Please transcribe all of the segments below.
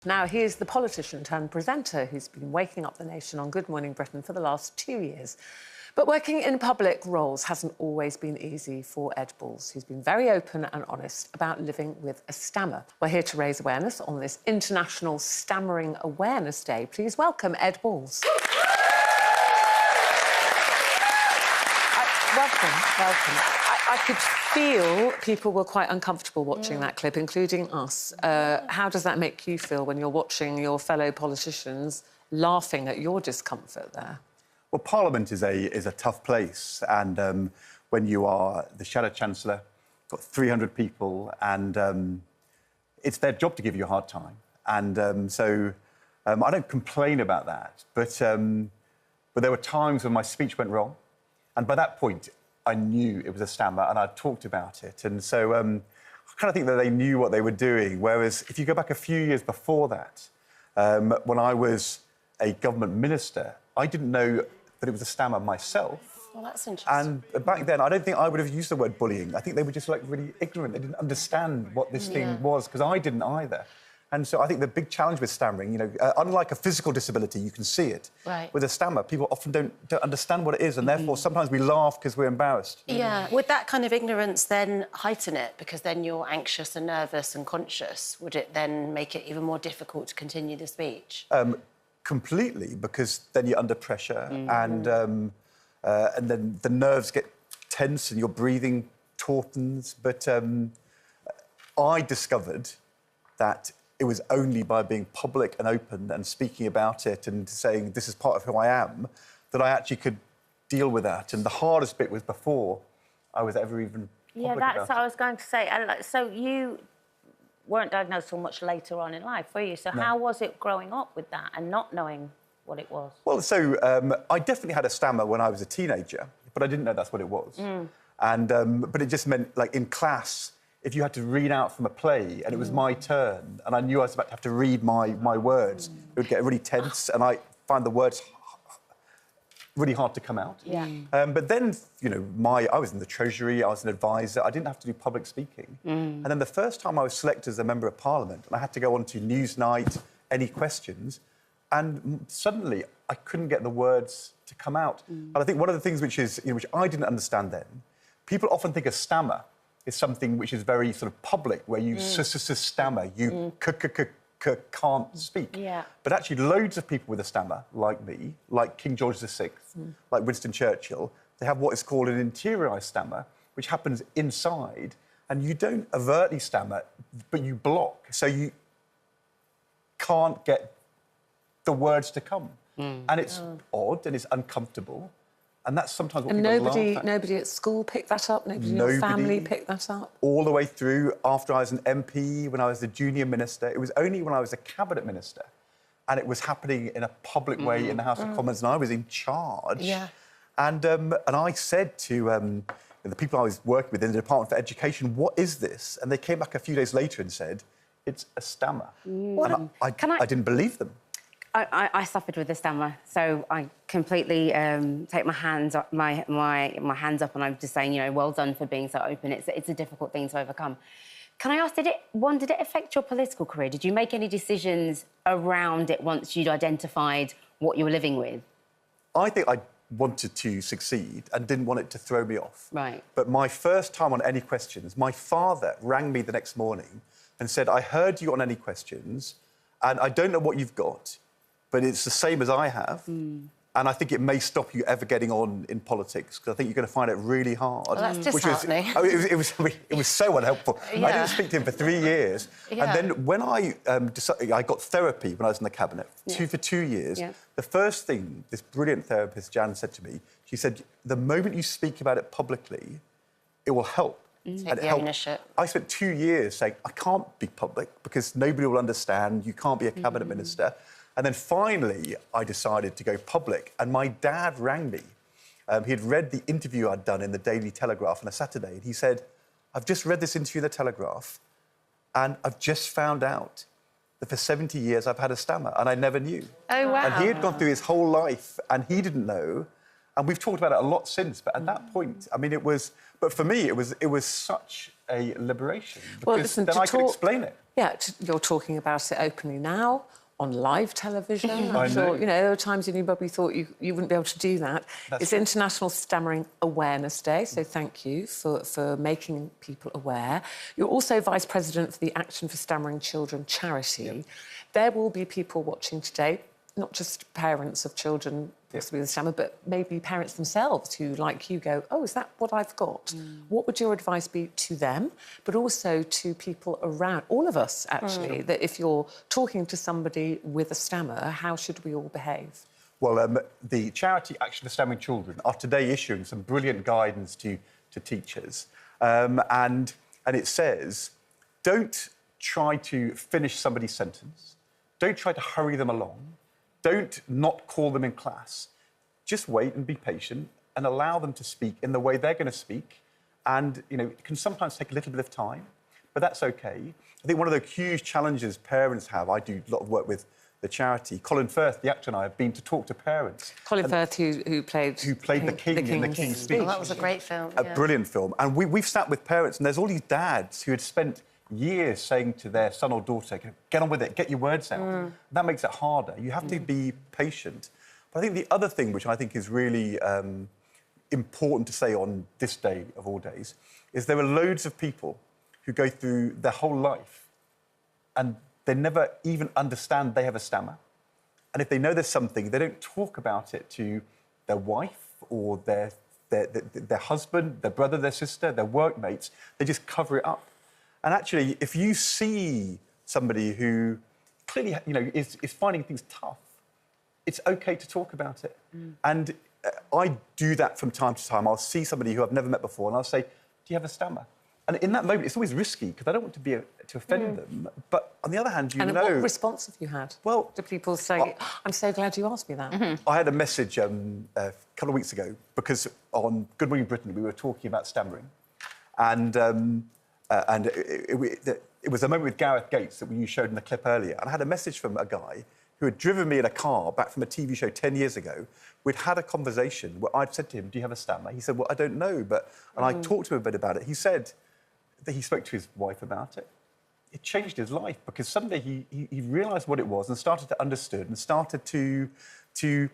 Now, here's the politician turned presenter who's been waking up the nation on Good Morning Britain for the last 2 years. But working in public roles hasn't always been easy for Ed Balls, who's been very open and honest about living with a stammer. We're here to raise awareness on this International Stammering Awareness Day. Please welcome Ed Balls. Welcome. I could feel people were quite uncomfortable watching that clip, including us. How does that make you feel when you're watching your fellow politicians laughing at your discomfort there? Well, Parliament is a tough place, and when you are the Shadow Chancellor, got 300 people, and it's their job to give you a hard time. And so I don't complain about that, but there were times when my speech went wrong, and by that point, I knew it was a stammer, and I'd talked about it. And so I kind of think that they knew what they were doing, whereas if you go back a few years before that, when I was a government minister, I didn't know that it was a stammer myself. Well, that's interesting. And back then, I don't think I would have used the word bullying. I think they were just, like, really ignorant. They didn't understand what this thing was, because I didn't either. And so I think the big challenge with stammering, you know, unlike a physical disability, you can see it. Right. With a stammer, people often don't understand what it is, and therefore sometimes we laugh because we're embarrassed. Yeah. Would that kind of ignorance then heighten it, because then you're anxious and nervous and conscious? Would it then make it even more difficult to continue the speech? Completely, because then you're under pressure, and then the nerves get tense and your breathing tautens. But I discovered that it was only by being public and open and speaking about it and saying this is part of who I am that I actually could deal with that. And the hardest bit was before I was ever even public that's about what I was going to say. So you weren't diagnosed till much later on in life, were you? So No. how was it growing up with that and not knowing what it was? Well, so I definitely had a stammer when I was a teenager, but I didn't know that's what it was. And but it just meant, like, in class, if you had to read out from a play and it was my turn and I knew I was about to have to read my words, it would get really tense, and I find the words really hard to come out. Yeah. But then, you know, I was in the Treasury, I was an advisor, I didn't have to do public speaking. And then the first time I was selected as a Member of Parliament, and I had to go on to Newsnight, Any Questions, and suddenly I couldn't get the words to come out. And I think one of the things which I didn't understand then, people often think a stammer is something which is very sort of public, where you stammer, you can't speak. Yeah. But actually, loads of people with a stammer, like me, like King George VI, like Winston Churchill, they have what is called an interiorised stammer, which happens inside, and you don't overtly stammer, but you block, so you can't get the words to come. And it's odd and it's uncomfortable. And that's sometimes what And people laugh at. nobody at school picked that up? Nobody in your family picked that up? All the way through, after I was an MP, when I was the junior minister. It was only when I was a cabinet minister and it was happening in a public way in the House of Commons, and I was in charge. Yeah. And I said to the people I was working with in the Department for Education, what is this? And they came back a few days later and said, it's a stammer. And I didn't believe them. I suffered with the stammer, so I completely take my hands up, my hands up, and I'm just saying, you know, well done for being so open. It's a difficult thing to overcome. Can I ask, did it affect your political career? Did you make any decisions around it once you'd identified what you were living with? I think I wanted to succeed and didn't want it to throw me off. Right. But my first time on Any Questions, my father rang me the next morning and said, I heard you on Any Questions, and I don't know what you've got, but it's the same as I have, and I think it may stop you ever getting on in politics, because I think you're going to find it really hard. Well, that's disheartening. It was so unhelpful. Yeah. I didn't speak to him for 3 years. Yeah. And then when I got therapy when I was in the Cabinet, for 2 years, the first thing this brilliant therapist, Jan, said to me, she said, the moment you speak about it publicly, it will help. Take the ownership. I spent 2 years saying, I can't be public because nobody will understand, you can't be a cabinet minister. And then finally, I decided to go public, and my dad rang me. He had read the interview I'd done in the Daily Telegraph on a Saturday, and he said, I've just read this interview in the Telegraph, and I've just found out that for 70 years I've had a stammer, and I never knew. Oh, wow. And he had gone through his whole life, and he didn't know. And we've talked about it a lot since, but at that point, I mean, it was... But for me, it was such a liberation. Because Well, listen, then I can explain it. Yeah, you're talking about it openly now, on live television. I'm sure, you know, there were times when you probably thought you wouldn't be able to do that. It's International Stammering Awareness Day, so thank you for making people aware. You're also Vice President for the Action for Stammering Children charity. Yep. There will be people watching today, not just parents of children possibly with stammer, but maybe parents themselves who, like you, go, oh, is that what I've got? What would your advice be to them, but also to people around, all of us, actually, that if you're talking to somebody with a stammer, how should we all behave? Well, the charity Action for Stammering Children are today issuing some brilliant guidance to teachers. And it says, don't try to finish somebody's sentence. Don't try to hurry them along. Don't not call them in class. Just wait and be patient and allow them to speak in the way they're going to speak. And, you know, it can sometimes take a little bit of time, but that's OK. I think one of the huge challenges parents have, I do a lot of work with the charity. Colin Firth, the actor, and I have been to talk to parents. Colin Firth, who played the King in The King's Speech. Oh, that was a great film. A brilliant film. And we've sat with parents, and there's all these dads who had spent years saying to their son or daughter, get on with it, get your words out. That makes it harder. You have to be patient. But I think the other thing, which I think is really important to say on this day of all days, is there are loads of people who go through their whole life and they never even understand they have a stammer. And if they know there's something, they don't talk about it to their wife or their husband, their brother, their sister, their workmates. They just cover it up. And actually, if you see somebody who clearly, you know, is finding things tough, it's OK to talk about it. And I do that from time to time. I'll see somebody who I've never met before and I'll say, do you have a stammer? And in that moment, it's always risky because I don't want to offend them. But on the other hand, you know... And what response have you had? Well... Do people say, I'm so glad you asked me that? I had a message a couple of weeks ago because on Good Morning Britain, we were talking about stammering. And it was a moment with Gareth Gates that you showed in the clip earlier. And I had a message from a guy who had driven me in a car back from a TV show 10 years ago. We'd had a conversation where I'd said to him, do you have a stammer? He said, well, I don't know. And I talked to him a bit about it. He said that he spoke to his wife about it. It changed his life because suddenly he realised what it was and started to understand and started to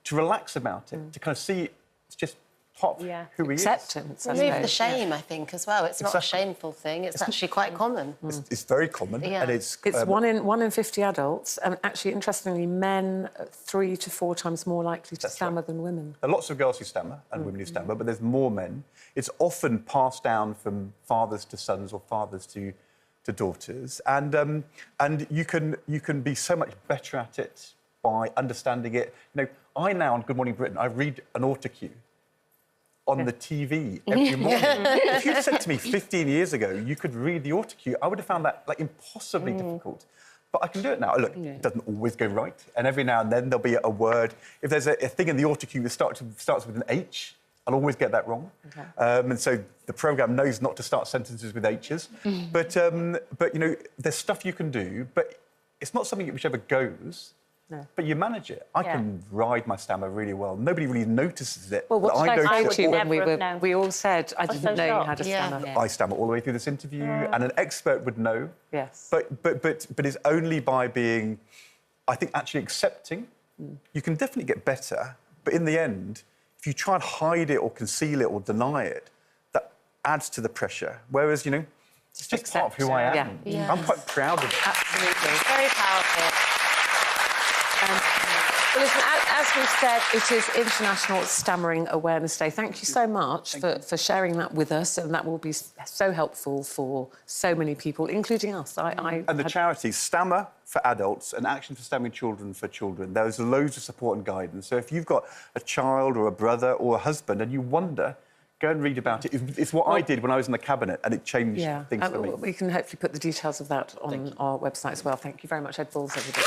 relax about it, to kind of see it's just part of who he is. Acceptance. Remove the shame, I think, as well. It's not a shameful thing. It's actually quite common. It's very common. Yeah. And it's 1 in 50 adults, and actually, interestingly, men are 3 to 4 times more likely to stammer than women. There are lots of girls who stammer and women who stammer, but there's more men. It's often passed down from fathers to sons or fathers to daughters, and you can be so much better at it by understanding it. You know, I now on Good Morning Britain, I read an autocue on the TV every morning. If you'd said to me 15 years ago you could read the autocue, I would have found that like impossibly difficult. But I can do it now. Look, it doesn't always go right, and every now and then there'll be a word. If there's a thing in the autocue that starts with an H, I'll always get that wrong. And so the programme knows not to start sentences with H's. But you know, there's stuff you can do, but it's not something which ever goes. No. But you manage it. I can ride my stammer really well. Nobody really notices it. Well, what did I say to you when we all said I didn't know you had a stammer? I stammer all the way through this interview, and an expert would know. Yes. But it's only by being, I think, actually accepting. You can definitely get better, but in the end, if you try and hide it or conceal it or deny it, that adds to the pressure. Whereas, you know, it's just part of who I am. Yeah. I'm quite proud of it. Absolutely. Very powerful. Well, listen, as we've said, it is International Stammering Awareness Day. Thank you so much for sharing that with us, and that will be so helpful for so many people, including us. And the charities, Stammer for adults and Action for Stammering Children for children. There's loads of support and guidance. So if you've got a child or a brother or a husband and you wonder, go and read about it. It's what I did when I was in the cabinet, and it changed things for me. We can hopefully put the details of that on our website as well. Thank you very much, Ed Balls, everybody.